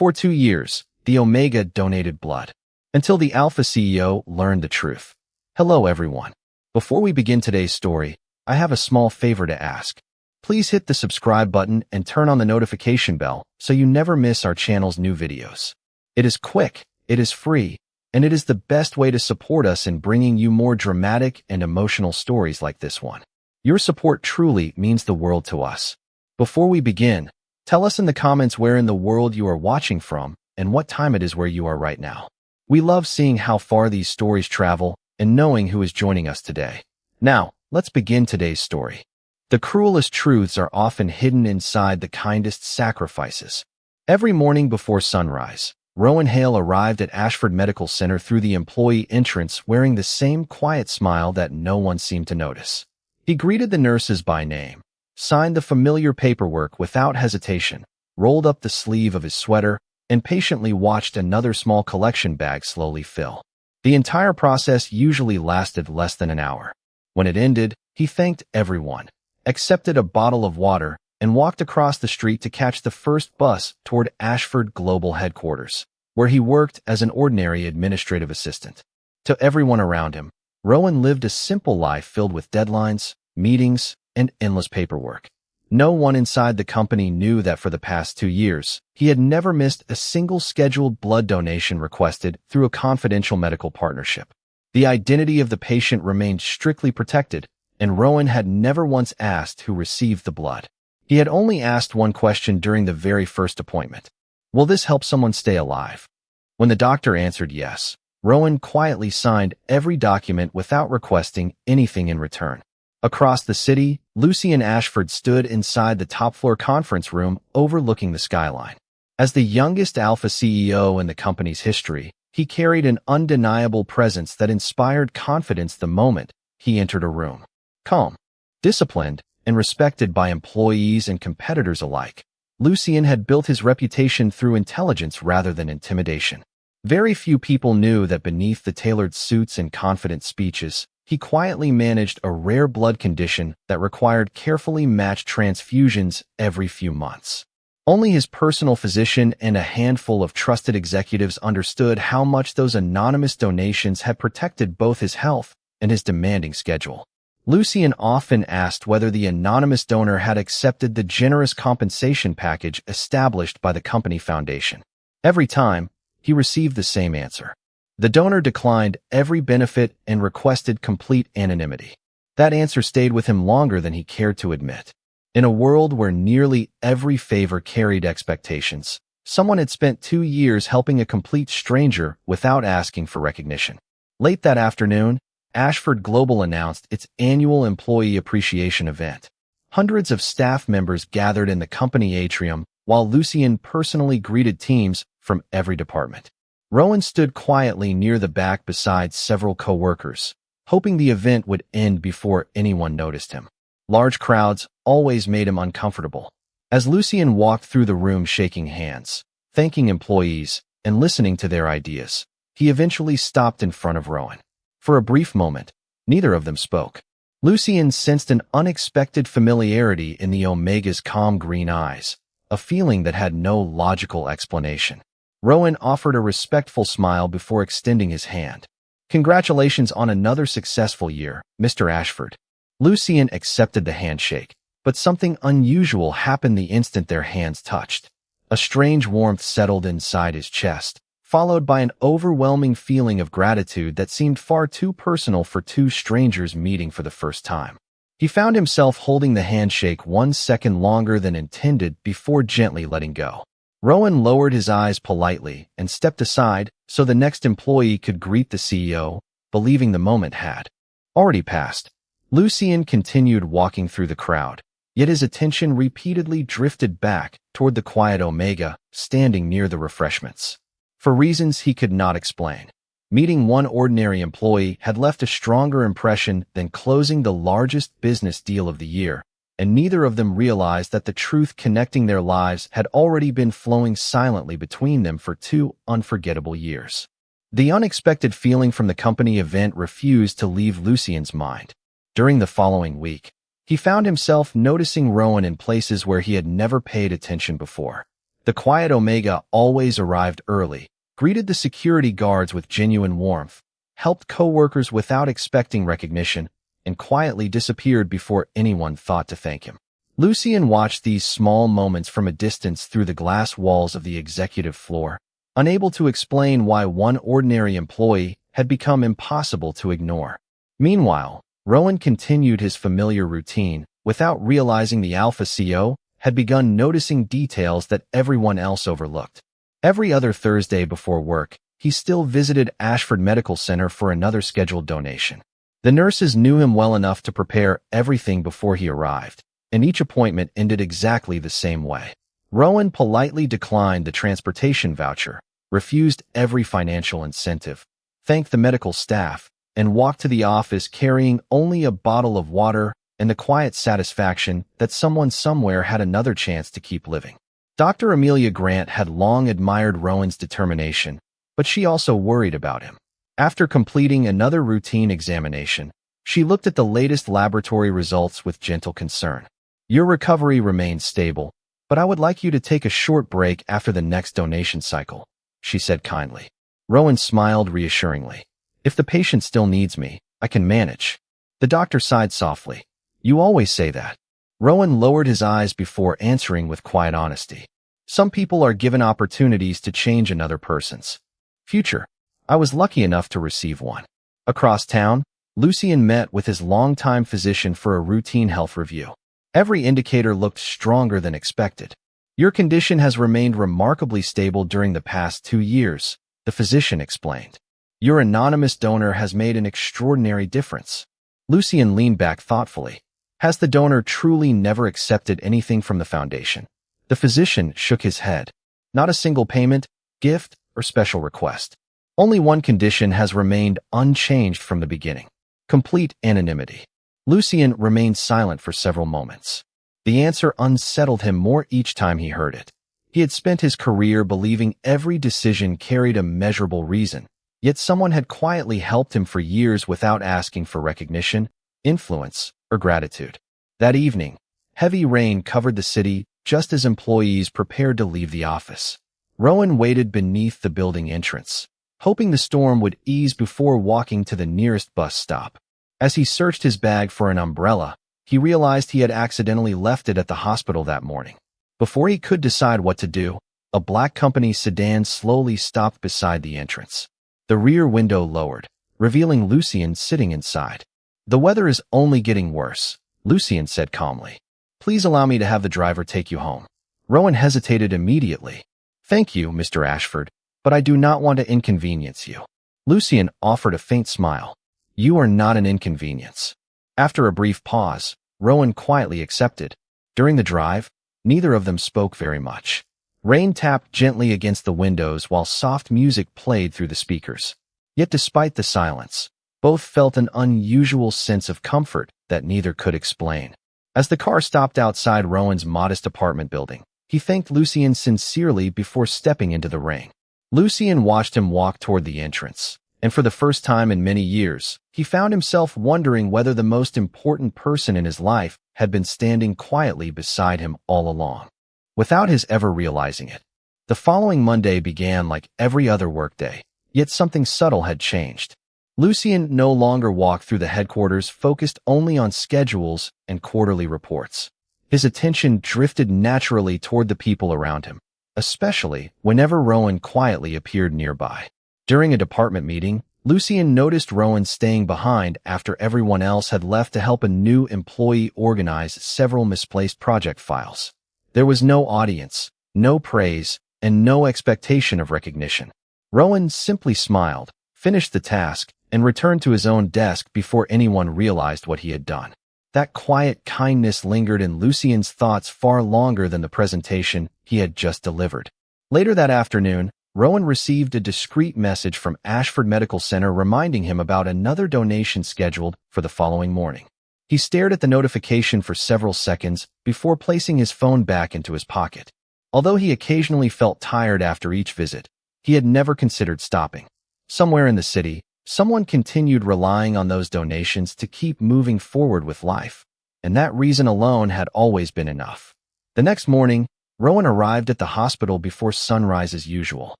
For 2 years, the Omega donated blood, until the Alpha CEO learned the truth. Hello everyone. Before we begin today's story, I have a small favor to ask. Please hit the subscribe button and turn on the notification bell so you never miss our channel's new videos. It is quick, it is free, and it is the best way to support us in bringing you more dramatic and emotional stories like this one. Your support truly means the world to us. Before we begin, tell us in the comments where in the world you are watching from and what time it is where you are right now. We love seeing how far these stories travel and knowing who is joining us today. Now, let's begin today's story. The cruelest truths are often hidden inside the kindest sacrifices. Every morning before sunrise, Rowan Hale arrived at Ashford Medical Center through the employee entrance wearing the same quiet smile that no one seemed to notice. He greeted the nurses by name, signed the familiar paperwork without hesitation, rolled up the sleeve of his sweater, and patiently watched another small collection bag slowly fill. The entire process usually lasted less than an hour. When it ended, he thanked everyone, accepted a bottle of water, and walked across the street to catch the first bus toward Ashford Global Headquarters, where he worked as an ordinary administrative assistant. To everyone around him, Rowan lived a simple life filled with deadlines, meetings, and endless paperwork. No one inside the company knew that for the past 2 years, he had never missed a single scheduled blood donation requested through a confidential medical partnership. The identity of the patient remained strictly protected, and Rowan had never once asked who received the blood. He had only asked one question during the very first appointment. Will this help someone stay alive? When the doctor answered yes, Rowan quietly signed every document without requesting anything in return. Across the city, Lucien Ashford stood inside the top-floor conference room overlooking the skyline. As the youngest Alpha CEO in the company's history, he carried an undeniable presence that inspired confidence the moment he entered a room. Calm, disciplined, and respected by employees and competitors alike, Lucien had built his reputation through intelligence rather than intimidation. Very few people knew that beneath the tailored suits and confident speeches, he quietly managed a rare blood condition that required carefully matched transfusions every few months. Only his personal physician and a handful of trusted executives understood how much those anonymous donations had protected both his health and his demanding schedule. Lucien often asked whether the anonymous donor had accepted the generous compensation package established by the company foundation. Every time, he received the same answer. The donor declined every benefit and requested complete anonymity. That answer stayed with him longer than he cared to admit. In a world where nearly every favor carried expectations, someone had spent 2 years helping a complete stranger without asking for recognition. Late that afternoon, Ashford Global announced its annual employee appreciation event. Hundreds of staff members gathered in the company atrium, while Lucien personally greeted teams from every department. Rowan stood quietly near the back beside several co-workers, hoping the event would end before anyone noticed him. Large crowds always made him uncomfortable. As Lucien walked through the room shaking hands, thanking employees, and listening to their ideas, he eventually stopped in front of Rowan. For a brief moment, neither of them spoke. Lucien sensed an unexpected familiarity in the Omega's calm green eyes, a feeling that had no logical explanation. Rowan offered a respectful smile before extending his hand. Congratulations on another successful year, Mr. Ashford. Lucien accepted the handshake, but something unusual happened the instant their hands touched. A strange warmth settled inside his chest, followed by an overwhelming feeling of gratitude that seemed far too personal for two strangers meeting for the first time. He found himself holding the handshake 1 second longer than intended before gently letting go. Rowan lowered his eyes politely and stepped aside so the next employee could greet the CEO, believing the moment had already passed. Lucien continued walking through the crowd, yet his attention repeatedly drifted back toward the quiet Omega standing near the refreshments. For reasons he could not explain, meeting one ordinary employee had left a stronger impression than closing the largest business deal of the year, and neither of them realized that the truth connecting their lives had already been flowing silently between them for 2 unforgettable years. The unexpected feeling from the company event refused to leave Lucien's mind. During the following week, he found himself noticing Rowan in places where he had never paid attention before. The The quiet Omega always arrived early, greeted the security guards with genuine warmth, helped co-workers without expecting recognition, and quietly disappeared before anyone thought to thank him. Lucien watched these small moments from a distance through the glass walls of the executive floor, unable to explain why one ordinary employee had become impossible to ignore. Meanwhile, Rowan continued his familiar routine, without realizing the Alpha CEO had begun noticing details that everyone else overlooked. Every other Thursday before work, he still visited Ashford Medical Center for another scheduled donation. The nurses knew him well enough to prepare everything before he arrived, and each appointment ended exactly the same way. Rowan politely declined the transportation voucher, refused every financial incentive, thanked the medical staff, and walked to the office carrying only a bottle of water and the quiet satisfaction that someone somewhere had another chance to keep living. Dr. Amelia Grant had long admired Rowan's determination, but she also worried about him. After completing another routine examination, she looked at the latest laboratory results with gentle concern. "Your recovery remains stable, but I would like you to take a short break after the next donation cycle," she said kindly. Rowan smiled reassuringly. "If the patient still needs me, I can manage." The doctor sighed softly. "You always say that." Rowan lowered his eyes before answering with quiet honesty. "Some people are given opportunities to change another person's future. I was lucky enough to receive one." Across town, Lucien met with his longtime physician for a routine health review. Every indicator looked stronger than expected. "Your condition has remained remarkably stable during the past 2 years," the physician explained. "Your anonymous donor has made an extraordinary difference." Lucien leaned back thoughtfully. "Has the donor truly never accepted anything from the foundation?" The physician shook his head. "Not a single payment, gift, or special request. Only one condition has remained unchanged from the beginning: complete anonymity." Lucien remained silent for several moments. The answer unsettled him more each time he heard it. He had spent his career believing every decision carried a measurable reason, yet someone had quietly helped him for years without asking for recognition, influence, or gratitude. That evening, heavy rain covered the city just as employees prepared to leave the office. Rowan waited beneath the building entrance, hoping the storm would ease before walking to the nearest bus stop. As he searched his bag for an umbrella, he realized he had accidentally left it at the hospital that morning. Before he could decide what to do, a black company sedan slowly stopped beside the entrance. The rear window lowered, revealing Lucien sitting inside. "The weather is only getting worse," Lucien said calmly. "Please allow me to have the driver take you home." Rowan hesitated immediately. "Thank you, Mr. Ashford, but I do not want to inconvenience you." Lucien offered a faint smile. "You are not an inconvenience." After a brief pause, Rowan quietly accepted. During the drive, neither of them spoke very much. Rain tapped gently against the windows while soft music played through the speakers. Yet despite the silence, both felt an unusual sense of comfort that neither could explain. As the car stopped outside Rowan's modest apartment building, he thanked Lucien sincerely before stepping into the rain. Lucien watched him walk toward the entrance, and for the first time in many years, he found himself wondering whether the most important person in his life had been standing quietly beside him all along, without his ever realizing it. The following Monday began like every other workday, yet something subtle had changed. Lucien no longer walked through the headquarters focused only on schedules and quarterly reports. His attention drifted naturally toward the people around him, especially whenever Rowan quietly appeared nearby. During a department meeting, Lucien noticed Rowan staying behind after everyone else had left to help a new employee organize several misplaced project files. There was no audience, no praise, and no expectation of recognition. Rowan simply smiled, finished the task, and returned to his own desk before anyone realized what he had done. That quiet kindness lingered in Lucien's thoughts far longer than the presentation he had just delivered. Later that afternoon, Rowan received a discreet message from Ashford Medical Center reminding him about another donation scheduled for the following morning. He stared at the notification for several seconds before placing his phone back into his pocket. Although he occasionally felt tired after each visit, he had never considered stopping. Somewhere in the city, someone continued relying on those donations to keep moving forward with life, and that reason alone had always been enough. The next morning, Rowan arrived at the hospital before sunrise as usual.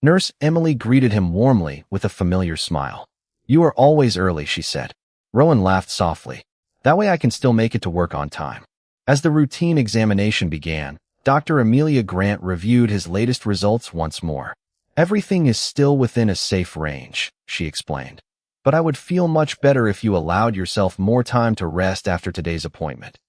Nurse Emily greeted him warmly with a familiar smile. "You are always early," she said. Rowan laughed softly. "That way I can still make it to work on time." As the routine examination began, Dr. Amelia Grant reviewed his latest results once more. "Everything is still within a safe range," she explained. "But I would feel much better if you allowed yourself more time to rest after today's appointment."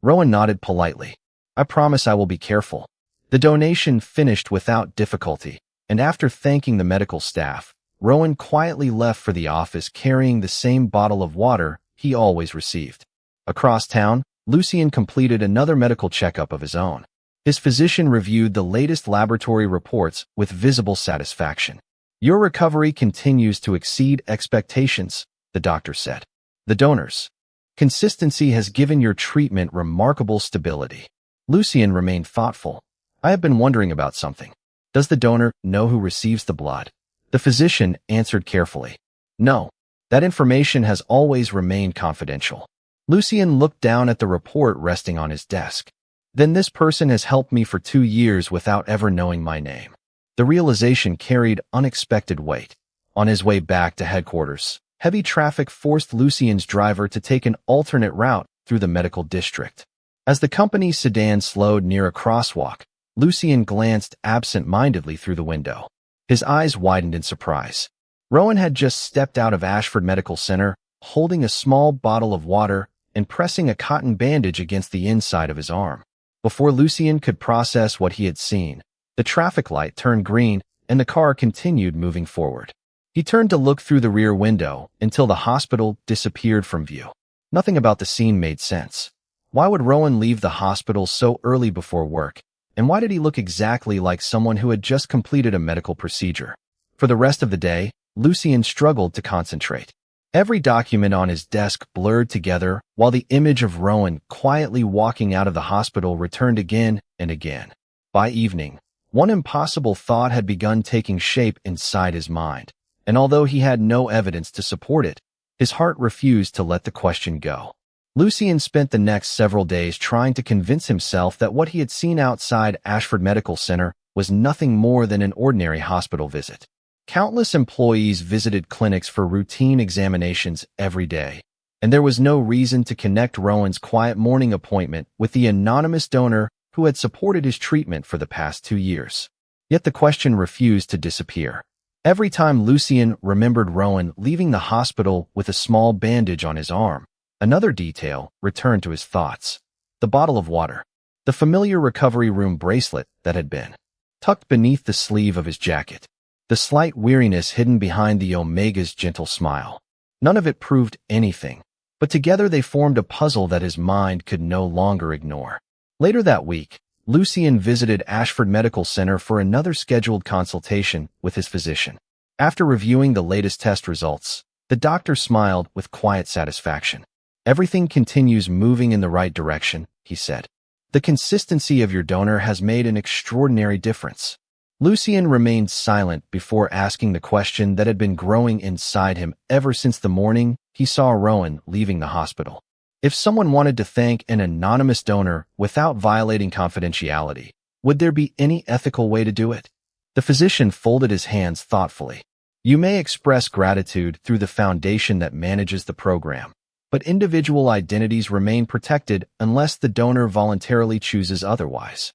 Rowan nodded politely. "I promise I will be careful." The donation finished without difficulty, and after thanking the medical staff, Rowan quietly left for the office carrying the same bottle of water he always received. Across town, Lucien completed another medical checkup of his own. His physician reviewed the latest laboratory reports with visible satisfaction. "Your recovery continues to exceed expectations," the doctor said. "The donor's consistency has given your treatment remarkable stability." Lucien remained thoughtful. "I have been wondering about something. Does the donor know who receives the blood?" The physician answered carefully. "No, that information has always remained confidential." Lucien looked down at the report resting on his desk. "Then this person has helped me for 2 years without ever knowing my name." The realization carried unexpected weight. On his way back to headquarters, heavy traffic forced Lucien's driver to take an alternate route through the medical district. As the company's sedan slowed near a crosswalk, Lucien glanced absent-mindedly through the window. His eyes widened in surprise. Rowan had just stepped out of Ashford Medical Center, holding a small bottle of water and pressing a cotton bandage against the inside of his arm. Before Lucien could process what he had seen, the traffic light turned green and the car continued moving forward. He turned to look through the rear window until the hospital disappeared from view. Nothing about the scene made sense. Why would Rowan leave the hospital so early before work? And why did he look exactly like someone who had just completed a medical procedure? For the rest of the day, Lucien struggled to concentrate. Every document on his desk blurred together while the image of Rowan quietly walking out of the hospital returned again and again. By evening, one impossible thought had begun taking shape inside his mind, and although he had no evidence to support it, his heart refused to let the question go. Lucien spent the next several days trying to convince himself that what he had seen outside Ashford Medical Center was nothing more than an ordinary hospital visit. Countless employees visited clinics for routine examinations every day, and there was no reason to connect Rowan's quiet morning appointment with the anonymous donor who had supported his treatment for the past 2 years. Yet the question refused to disappear. Every time Lucien remembered Rowan leaving the hospital with a small bandage on his arm, another detail returned to his thoughts. The bottle of water, the familiar recovery room bracelet that had been tucked beneath the sleeve of his jacket, the slight weariness hidden behind the Omega's gentle smile. None of it proved anything, but together they formed a puzzle that his mind could no longer ignore. Later that week, Lucien visited Ashford Medical Center for another scheduled consultation with his physician. After reviewing the latest test results, the doctor smiled with quiet satisfaction. "Everything continues moving in the right direction," he said. "The consistency of your donor has made an extraordinary difference." Lucien remained silent before asking the question that had been growing inside him ever since the morning he saw Rowan leaving the hospital. If someone wanted to thank an anonymous donor without violating confidentiality, would there be any ethical way to do it? The physician folded his hands thoughtfully. "You may express gratitude through the foundation that manages the program, but individual identities remain protected unless the donor voluntarily chooses otherwise."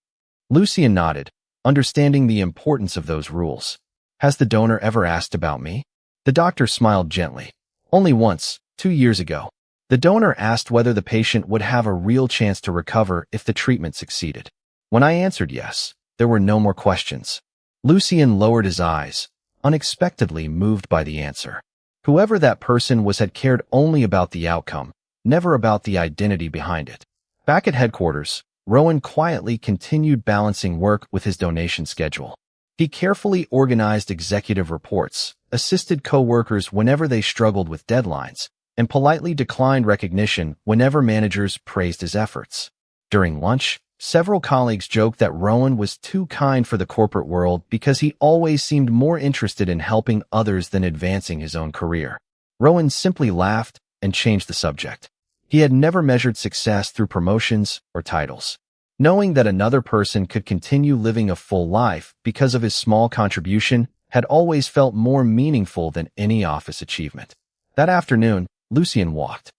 Lucien nodded, understanding the importance of those rules. "Has the donor ever asked about me?" The doctor smiled gently. "Only once, 2 years ago. The donor asked whether the patient would have a real chance to recover if the treatment succeeded. When I answered yes, there were no more questions." Lucien lowered his eyes, unexpectedly moved by the answer. Whoever that person was had cared only about the outcome, never about the identity behind it. Back at headquarters, Rowan quietly continued balancing work with his donation schedule. He carefully organized executive reports, assisted co-workers whenever they struggled with deadlines, and politely declined recognition whenever managers praised his efforts. During lunch, several colleagues joked that Rowan was too kind for the corporate world because he always seemed more interested in helping others than advancing his own career. Rowan simply laughed and changed the subject. He had never measured success through promotions or titles. Knowing that another person could continue living a full life because of his small contribution had always felt more meaningful than any office achievement. That afternoon, Lucien walked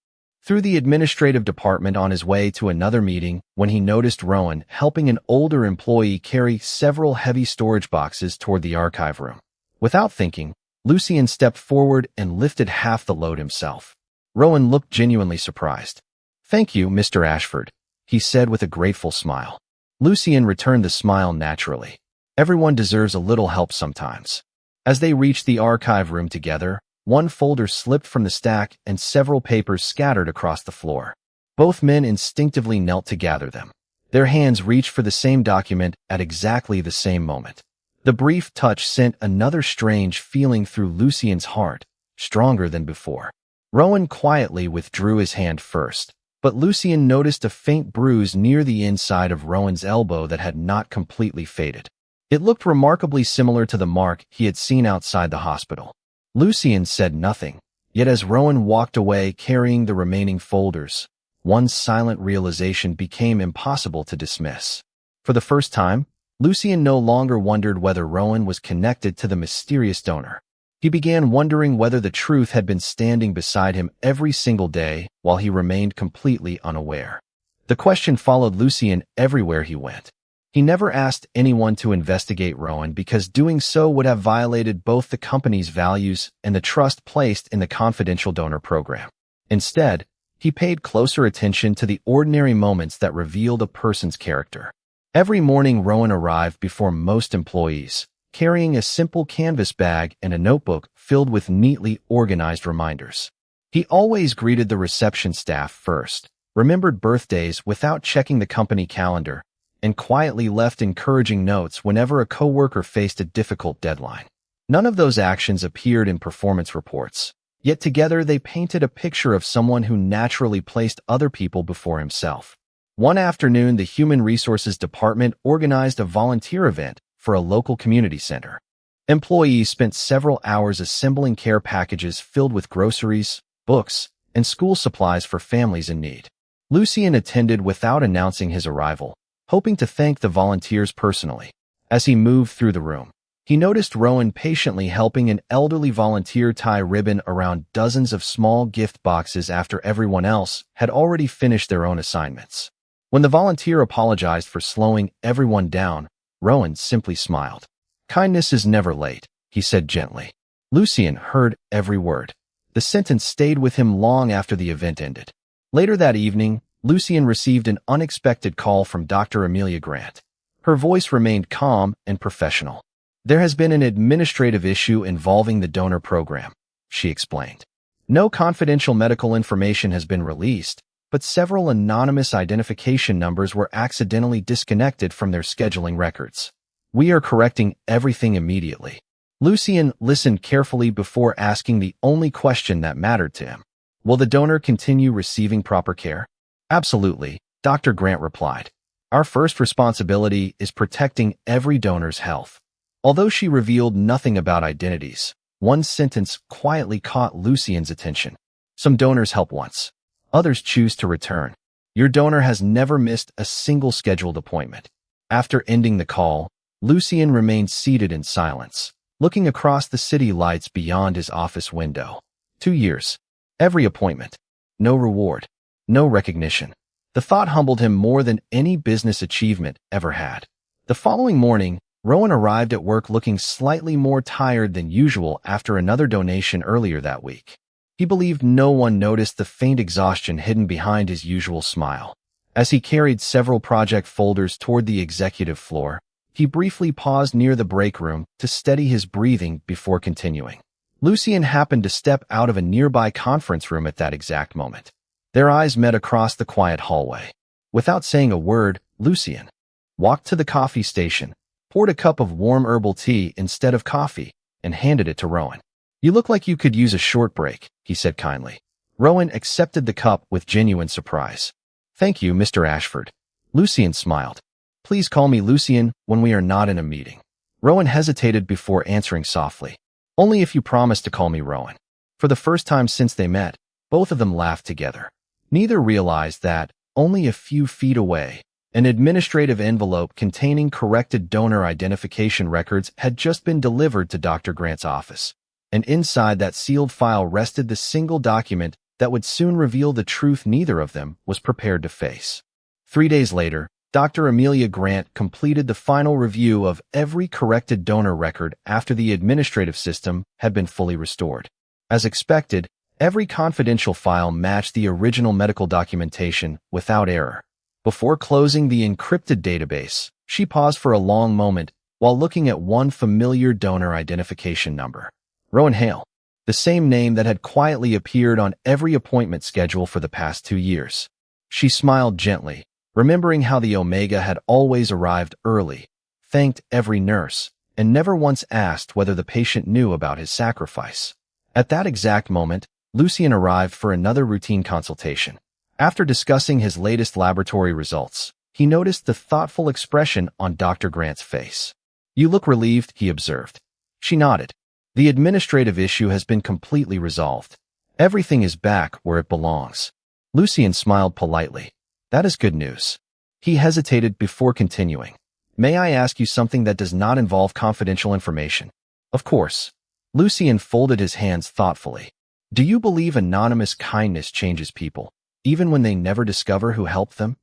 through the administrative department on his way to another meeting when he noticed Rowan helping an older employee carry several heavy storage boxes toward the archive room. Without thinking, Lucien stepped forward and lifted half the load himself. Rowan looked genuinely surprised. "Thank you, Mr. Ashford," he said with a grateful smile. Lucien returned the smile naturally. Everyone deserves a little help sometimes. As they reached the archive room together, one folder slipped from the stack and several papers scattered across the floor. Both men instinctively knelt to gather them. Their hands reached for the same document at exactly the same moment. The brief touch sent another strange feeling through Lucien's heart, stronger than before. Rowan quietly withdrew his hand first, but Lucien noticed a faint bruise near the inside of Rowan's elbow that had not completely faded. It looked remarkably similar to the mark he had seen outside the hospital. Lucien said nothing, yet as Rowan walked away carrying the remaining folders, one silent realization became impossible to dismiss. For the first time, Lucien no longer wondered whether Rowan was connected to the mysterious donor. He began wondering whether the truth had been standing beside him every single day while he remained completely unaware. The question followed Lucien everywhere he went. He never asked anyone to investigate Rowan because doing so would have violated both the company's values and the trust placed in the confidential donor program. Instead, he paid closer attention to the ordinary moments that revealed a person's character. Every morning Rowan arrived before most employees, carrying a simple canvas bag and a notebook filled with neatly organized reminders. He always greeted the reception staff first, remembered birthdays without checking the company calendar, and quietly left encouraging notes whenever a coworker faced a difficult deadline. None of those actions appeared in performance reports, yet together they painted a picture of someone who naturally placed other people before himself. One afternoon, the Human Resources Department organized a volunteer event for a local community center. Employees spent several hours assembling care packages filled with groceries, books, and school supplies for families in need. Lucien attended without announcing his arrival, hoping to thank the volunteers personally. As he moved through the room, he noticed Rowan patiently helping an elderly volunteer tie ribbon around dozens of small gift boxes after everyone else had already finished their own assignments. When the volunteer apologized for slowing everyone down, Rowan simply smiled. "Kindness is never late," he said gently. Lucien heard every word. The sentence stayed with him long after the event ended. Later that evening, Lucien received an unexpected call from Dr. Amelia Grant. Her voice remained calm and professional. "There has been an administrative issue involving the donor program," she explained. "No confidential medical information has been released, but several anonymous identification numbers were accidentally disconnected from their scheduling records. We are correcting everything immediately." Lucien listened carefully before asking the only question that mattered to him. "Will the donor continue receiving proper care?" "Absolutely," Dr. Grant replied. "Our first responsibility is protecting every donor's health." Although she revealed nothing about identities, one sentence quietly caught Lucien's attention. "Some donors help once. Others choose to return. Your donor has never missed a single scheduled appointment." After ending the call, Lucien remained seated in silence, looking across the city lights beyond his office window. 2 years. Every appointment. No reward. No recognition. The thought humbled him more than any business achievement ever had. The following morning, Rowan arrived at work looking slightly more tired than usual after another donation earlier that week. He believed no one noticed the faint exhaustion hidden behind his usual smile. As he carried several project folders toward the executive floor, he briefly paused near the break room to steady his breathing before continuing. Lucien happened to step out of a nearby conference room at that exact moment. Their eyes met across the quiet hallway. Without saying a word, Lucien walked to the coffee station, poured a cup of warm herbal tea instead of coffee, and handed it to Rowan. "You look like you could use a short break," he said kindly. Rowan accepted the cup with genuine surprise. "Thank you, Mr. Ashford." Lucien smiled. "Please call me Lucien when we are not in a meeting." Rowan hesitated before answering softly. "Only if you promise to call me Rowan." For the first time since they met, both of them laughed together. Neither realized that, only a few feet away, An administrative envelope containing corrected donor identification records had just been delivered to Dr. Grant's office, and inside that sealed file rested the single document that would soon reveal the truth neither of them was prepared to face. 3 days later, Dr. Amelia Grant completed the final review of every corrected donor record after the administrative system had been fully restored. As expected, every confidential file matched the original medical documentation without error. Before closing the encrypted database, she paused for a long moment while looking at one familiar donor identification number. Rowan Hale, the same name that had quietly appeared on every appointment schedule for the past 2 years. She smiled gently, remembering how the Omega had always arrived early, thanked every nurse, and never once asked whether the patient knew about his sacrifice. At that exact moment, Lucien arrived for another routine consultation. After discussing his latest laboratory results, he noticed the thoughtful expression on Dr. Grant's face. "You look relieved," he observed. She nodded. "The administrative issue has been completely resolved. Everything is back where it belongs." Lucien smiled politely. "That is good news." He hesitated before continuing. "May I ask you something that does not involve confidential information?" "Of course." Lucien folded his hands thoughtfully. "Do you believe anonymous kindness changes people, even when they never discover who helped them?"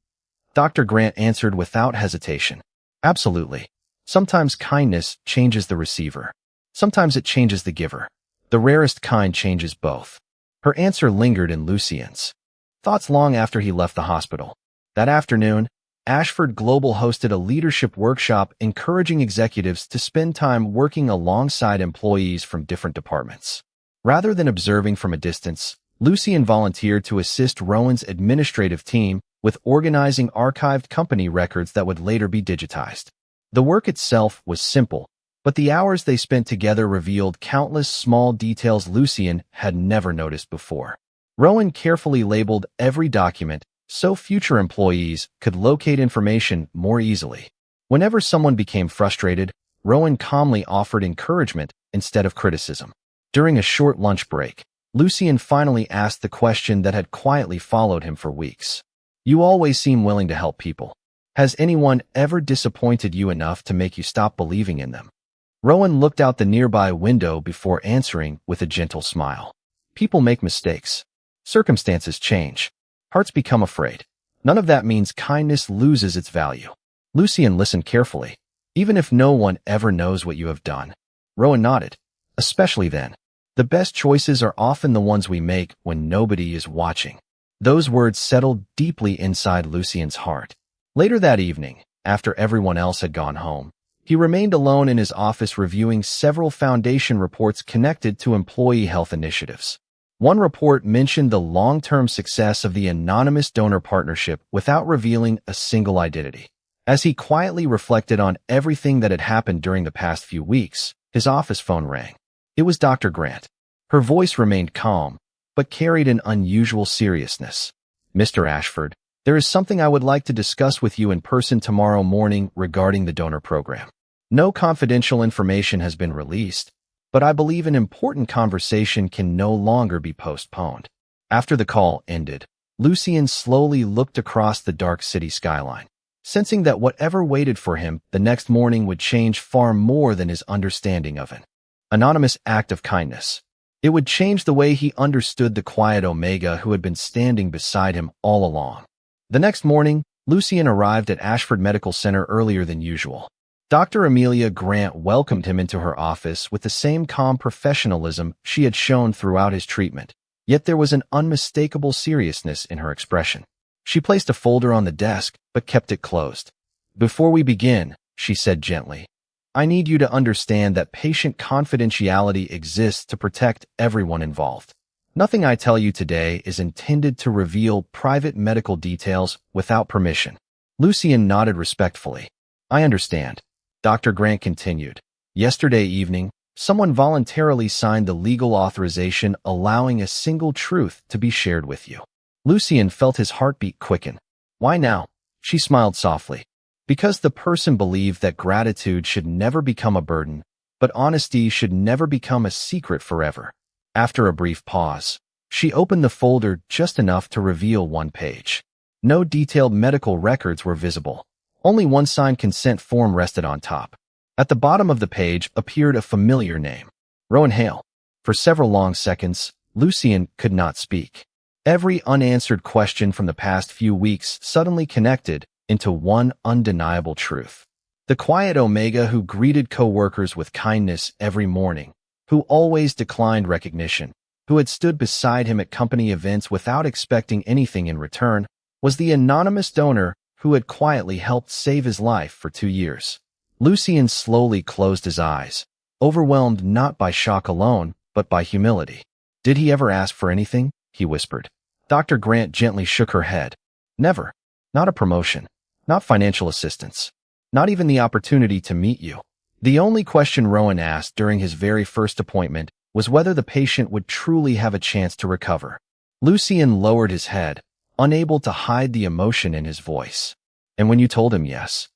Dr. Grant answered without hesitation. "Absolutely. Sometimes kindness changes the receiver. Sometimes it changes the giver. The rarest kind changes both." Her answer lingered in Lucien's thoughts long after he left the hospital. That afternoon, Ashford Global hosted a leadership workshop encouraging executives to spend time working alongside employees from different departments. Rather than observing from a distance, Lucien volunteered to assist Rowan's administrative team with organizing archived company records that would later be digitized. The work itself was simple, but the hours they spent together revealed countless small details Lucien had never noticed before. Rowan carefully labeled every document so future employees could locate information more easily. Whenever someone became frustrated, Rowan calmly offered encouragement instead of criticism. During a short lunch break, Lucien finally asked the question that had quietly followed him for weeks. "You always seem willing to help people. Has anyone ever disappointed you enough to make you stop believing in them?" Rowan looked out the nearby window before answering with a gentle smile. "People make mistakes. Circumstances change. Hearts become afraid. None of that means kindness loses its value." Lucien listened carefully. "Even if no one ever knows what you have done." Rowan nodded. "Especially then. The best choices are often the ones we make when nobody is watching." Those words settled deeply inside Lucien's heart. Later that evening, after everyone else had gone home, he remained alone in his office reviewing several foundation reports connected to employee health initiatives. One report mentioned the long-term success of the anonymous donor partnership without revealing a single identity. As he quietly reflected on everything that had happened during the past few weeks, his office phone rang. It was Dr. Grant. Her voice remained calm, but carried an unusual seriousness. "Mr. Ashford, there is something I would like to discuss with you in person tomorrow morning regarding the donor program. No confidential information has been released, but I believe an important conversation can no longer be postponed." After the call ended, Lucien slowly looked across the dark city skyline, sensing that whatever waited for him the next morning would change far more than his understanding of an anonymous act of kindness. It would change the way he understood the quiet Omega who had been standing beside him all along. The next morning, Lucien arrived at Ashford Medical Center earlier than usual. Dr. Amelia Grant welcomed him into her office with the same calm professionalism she had shown throughout his treatment, yet there was an unmistakable seriousness in her expression. She placed a folder on the desk, but kept it closed. "Before we begin," she said gently, "I need you to understand that patient confidentiality exists to protect everyone involved. Nothing I tell you today is intended to reveal private medical details without permission." Lucien nodded respectfully. "I understand." Dr. Grant continued. "Yesterday evening, someone voluntarily signed the legal authorization allowing a single truth to be shared with you." Lucien felt his heartbeat quicken. "Why now?" She smiled softly. "Because the person believed that gratitude should never become a burden, but honesty should never become a secret forever." After a brief pause, she opened the folder just enough to reveal one page. No detailed medical records were visible. Only one signed consent form rested on top. At the bottom of the page appeared a familiar name, Rowan Hale. For several long seconds, Lucien could not speak. Every unanswered question from the past few weeks suddenly connected into one undeniable truth. The quiet Omega who greeted co-workers with kindness every morning, who always declined recognition, who had stood beside him at company events without expecting anything in return, was the anonymous donor who had quietly helped save his life for 2 years. Lucien slowly closed his eyes, overwhelmed not by shock alone, but by humility. "Did he ever ask for anything?" he whispered. Dr. Grant gently shook her head. "Never. Not a promotion. Not financial assistance. Not even the opportunity to meet you." The only question Rowan asked during his very first appointment was whether the patient would truly have a chance to recover. Lucien lowered his head, unable to hide the emotion in his voice. "And when you told him yes?"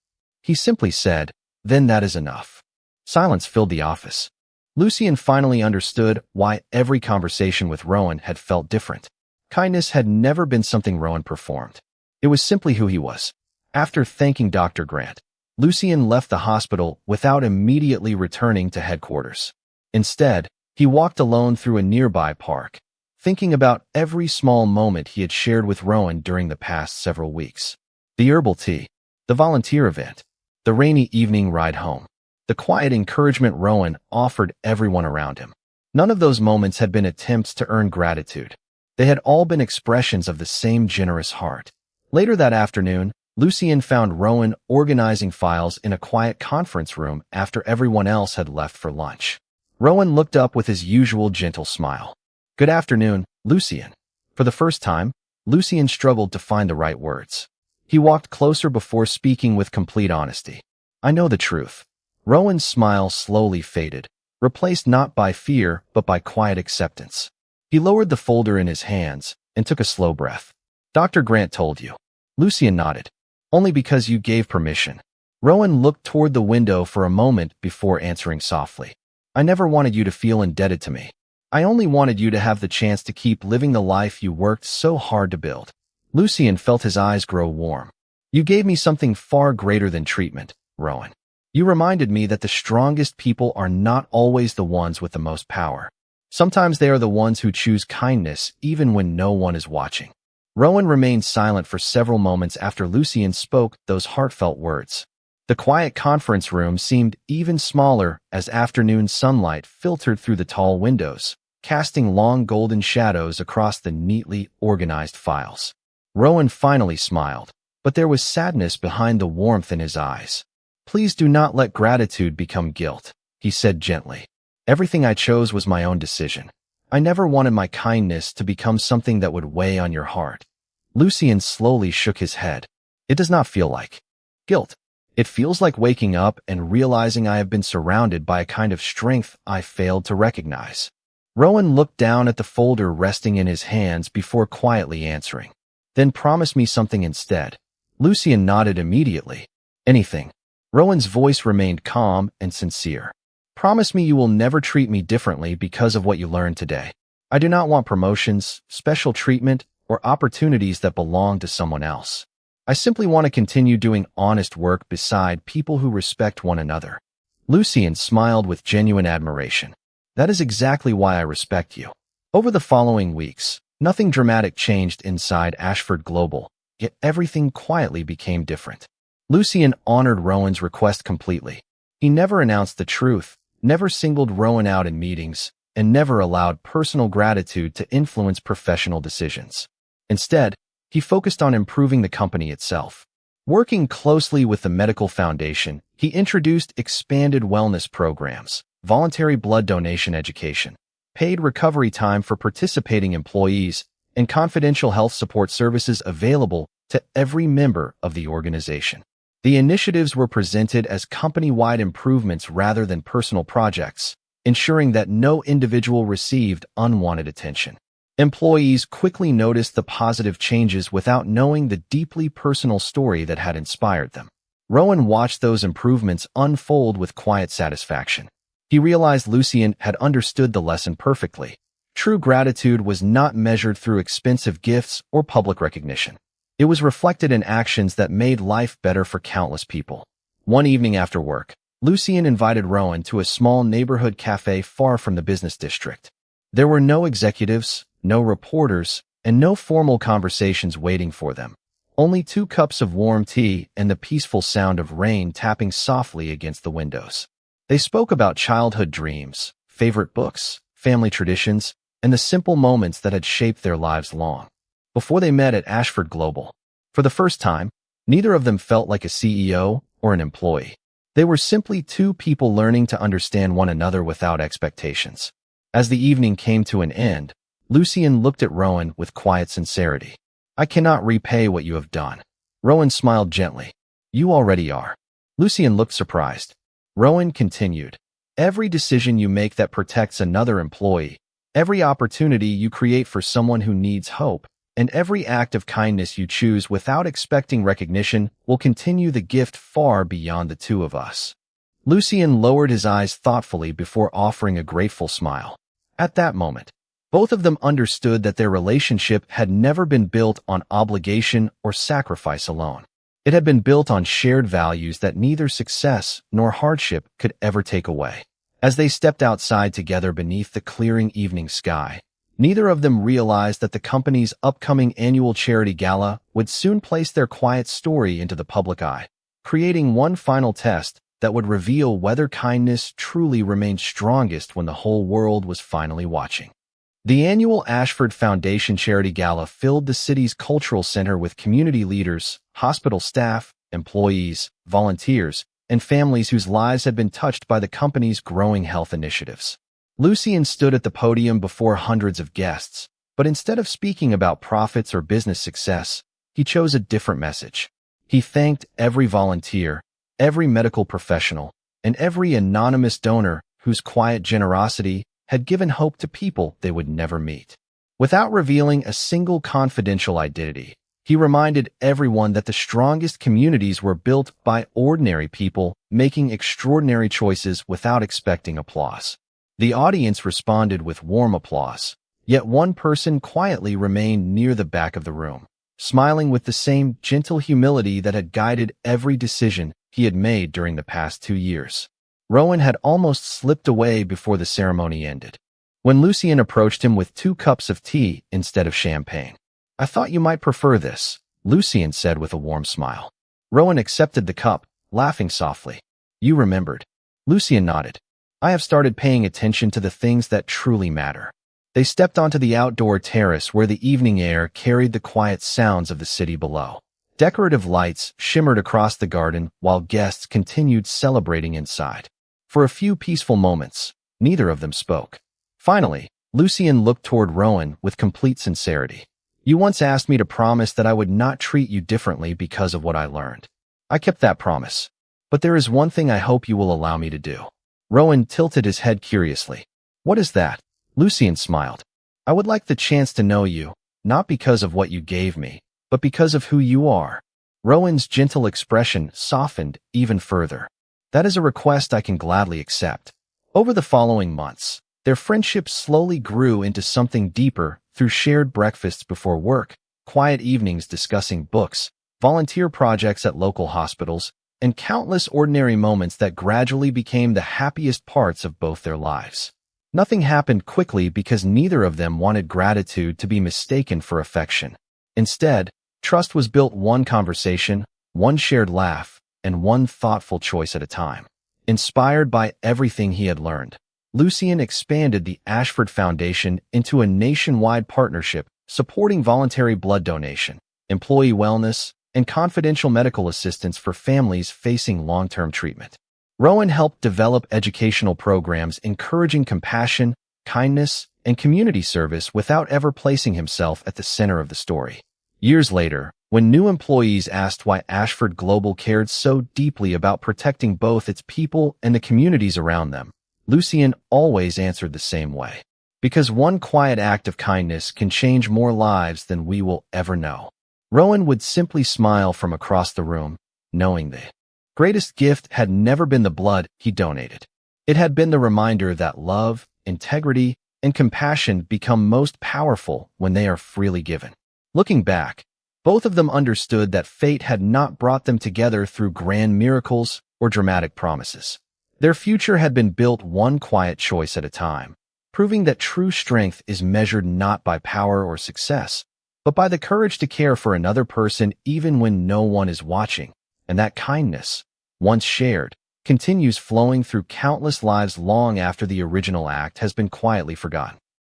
He simply said, "Then that is enough." Silence filled the office. Lucien finally understood why every conversation with Rowan had felt different. Kindness had never been something Rowan performed. It was simply who he was. After thanking Dr. Grant, Lucien left the hospital without immediately returning to headquarters. Instead, he walked alone through a nearby park, thinking about every small moment he had shared with Rowan during the past several weeks. The herbal tea, the volunteer event, the rainy evening ride home, the quiet encouragement Rowan offered everyone around him. None of those moments had been attempts to earn gratitude. They had all been expressions of the same generous heart. Later that afternoon, Lucien found Rowan organizing files in a quiet conference room after everyone else had left for lunch. Rowan looked up with his usual gentle smile. "Good afternoon, Lucien." For the first time, Lucien struggled to find the right words. He walked closer before speaking with complete honesty. "I know the truth." Rowan's smile slowly faded, replaced not by fear but by quiet acceptance. He lowered the folder in his hands and took a slow breath. "Dr. Grant told you." Lucien nodded. "Only because you gave permission." Rowan looked toward the window for a moment before answering softly. "I never wanted you to feel indebted to me. I only wanted you to have the chance to keep living the life you worked so hard to build." Lucien felt his eyes grow warm. "You gave me something far greater than treatment, Rowan. You reminded me that the strongest people are not always the ones with the most power. Sometimes they are the ones who choose kindness even when no one is watching." Rowan remained silent for several moments after Lucien spoke those heartfelt words. The quiet conference room seemed even smaller as afternoon sunlight filtered through the tall windows, casting long golden shadows across the neatly organized files. Rowan finally smiled, but there was sadness behind the warmth in his eyes. "Please do not let gratitude become guilt," he said gently. "Everything I chose was my own decision. I never wanted my kindness to become something that would weigh on your heart." Lucien slowly shook his head. "It does not feel like guilt. It feels like waking up and realizing I have been surrounded by a kind of strength I failed to recognize." Rowan looked down at the folder resting in his hands before quietly answering. "Then promise me something instead." Lucien nodded immediately. "Anything." Rowan's voice remained calm and sincere. "Promise me you will never treat me differently because of what you learned today. I do not want promotions, special treatment, or opportunities that belong to someone else. I simply want to continue doing honest work beside people who respect one another." Lucien smiled with genuine admiration. "That is exactly why I respect you." Over the following weeks, nothing dramatic changed inside Ashford Global, yet everything quietly became different. Lucien honored Rowan's request completely. He never announced the truth, never singled Rowan out in meetings, and never allowed personal gratitude to influence professional decisions. Instead, he focused on improving the company itself. Working closely with the Medical Foundation, he introduced expanded wellness programs, voluntary blood donation education, paid recovery time for participating employees, and confidential health support services available to every member of the organization. The initiatives were presented as company-wide improvements rather than personal projects, ensuring that no individual received unwanted attention. Employees quickly noticed the positive changes without knowing the deeply personal story that had inspired them. Rowan watched those improvements unfold with quiet satisfaction. He realized Lucien had understood the lesson perfectly. True gratitude was not measured through expensive gifts or public recognition. It was reflected in actions that made life better for countless people. One evening after work, Lucien invited Rowan to a small neighborhood cafe far from the business district. There were no executives, no reporters, and no formal conversations waiting for them. Only 2 cups of warm tea and the peaceful sound of rain tapping softly against the windows. They spoke about childhood dreams, favorite books, family traditions, and the simple moments that had shaped their lives long before they met at Ashford Global. For the first time, neither of them felt like a CEO or an employee. They were simply 2 people learning to understand one another without expectations. As the evening came to an end, Lucien looked at Rowan with quiet sincerity. "I cannot repay what you have done." Rowan smiled gently. "You already are." Lucien looked surprised. Rowan continued, "Every decision you make that protects another employee, every opportunity you create for someone who needs hope, and every act of kindness you choose without expecting recognition will continue the gift far beyond the 2 of us." Lucien lowered his eyes thoughtfully before offering a grateful smile. At that moment, both of them understood that their relationship had never been built on obligation or sacrifice alone. It had been built on shared values that neither success nor hardship could ever take away. As they stepped outside together beneath the clearing evening sky, neither of them realized that the company's upcoming annual charity gala would soon place their quiet story into the public eye, creating one final test that would reveal whether kindness truly remained strongest when the whole world was finally watching. The annual Ashford Foundation Charity Gala filled the city's cultural center with community leaders, hospital staff, employees, volunteers, and families whose lives had been touched by the company's growing health initiatives. Lucien stood at the podium before hundreds of guests, but instead of speaking about profits or business success, he chose a different message. He thanked every volunteer, every medical professional, and every anonymous donor whose quiet generosity had given hope to people they would never meet. Without revealing a single confidential identity, he reminded everyone that the strongest communities were built by ordinary people making extraordinary choices without expecting applause. The audience responded with warm applause, yet one person quietly remained near the back of the room, smiling with the same gentle humility that had guided every decision he had made during the past 2 years. Rowan had almost slipped away before the ceremony ended, when Lucien approached him with 2 cups of tea instead of champagne. "I thought you might prefer this," Lucien said with a warm smile. Rowan accepted the cup, laughing softly. "You remembered." Lucien nodded. "I have started paying attention to the things that truly matter." They stepped onto the outdoor terrace where the evening air carried the quiet sounds of the city below. Decorative lights shimmered across the garden while guests continued celebrating inside. For a few peaceful moments, neither of them spoke. Finally, Lucien looked toward Rowan with complete sincerity. "You once asked me to promise that I would not treat you differently because of what I learned. I kept that promise. But there is one thing I hope you will allow me to do." Rowan tilted his head curiously. "What is that?" Lucien smiled. "I would like the chance to know you, not because of what you gave me, but because of who you are." Rowan's gentle expression softened even further. "That is a request I can gladly accept." Over the following months, their friendship slowly grew into something deeper through shared breakfasts before work, quiet evenings discussing books, volunteer projects at local hospitals, and countless ordinary moments that gradually became the happiest parts of both their lives. Nothing happened quickly because neither of them wanted gratitude to be mistaken for affection. Instead, trust was built one conversation, one shared laugh, and one thoughtful choice at a time. Inspired by everything he had learned, Lucien expanded the Ashford Foundation into a nationwide partnership supporting voluntary blood donation, employee wellness, and confidential medical assistance for families facing long-term treatment. Rowan helped develop educational programs encouraging compassion, kindness, and community service without ever placing himself at the center of the story. Years later, when new employees asked why Ashford Global cared so deeply about protecting both its people and the communities around them, Lucien always answered the same way. Because one quiet act of kindness can change more lives than we will ever know. Rowan would simply smile from across the room, knowing the greatest gift had never been the blood he donated. It had been the reminder that love, integrity, and compassion become most powerful when they are freely given. Looking back, Both of them understood that fate had not brought them together through grand miracles or dramatic promises. Their future had been built one quiet choice at a time, proving that true strength is measured not by power or success, but by the courage to care for another person even when no one is watching. And that kindness, once shared, continues flowing through countless lives long after the original act has been quietly forgotten.